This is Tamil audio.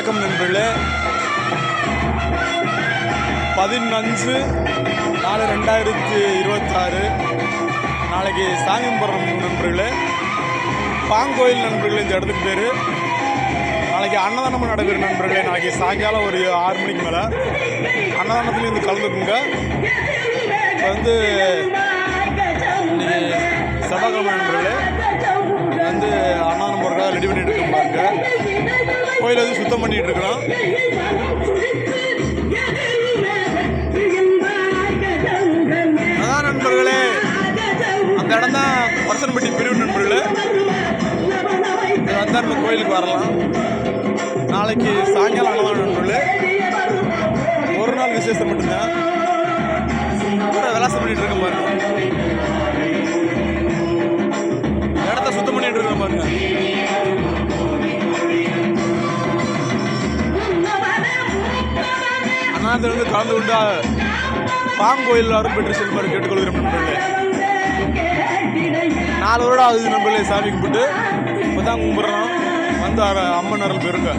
வணக்கம் நண்பர்களே. 15/4/2026 நாளைக்கு சாமி கும்பிட்றோம் நண்பர்களே. பாங்கோயில் நண்பர்களே, இந்த இடத்துக்கு பேர். நாளைக்கு அன்னதானமும் நடைபெறும் நண்பர்களே. நாளைக்கு சாயங்காலம் ஒரு 6 மணிக்கு மேலே அன்னதானத்துலேயும் வந்து கலந்துக்குங்க. இப்போ வந்து இன்னைக்கு செவ்வாய்க்கிழமை நண்பர்களே, வந்து அன்னதானம் போகிறதுக்காக ரெடி பண்ணிட்டு இருக்கோம் பாருங்க. கோயில் வந்து சுத்தம் பண்ணிட்டு இருக்கிறோம். அதான் நண்பர்களே, அந்த இடம் தான் பரசன்பட்டி பிரிவு நண்பர்களே. இது வந்தால் நம்ம கோயிலுக்கு வரலாம். நாளைக்கு சாயங்காலம் அன்னதானம் நண்பர்களே. ஒரு நாள் விசேஷம் மட்டும்தான். விளாசம் பண்ணிட்டு இருக்கோம் பாருங்க. இடத்த சுத்தம் பண்ணிட்டு இருக்கோம் பாருங்க. அண்ணாதில் வந்து கலந்து கொண்டா பாங்கோயில் வரும் பெற்று செல்வார் கேட்டுக்கொள்கிறோம் நண்பர்களே. 4 வருடம் ஆகுது நண்பர்களே சாமி கும்பிட்டு. இப்போ தான் கும்பிட்றோம். வந்து அம்மன் அருள் பெருங்க.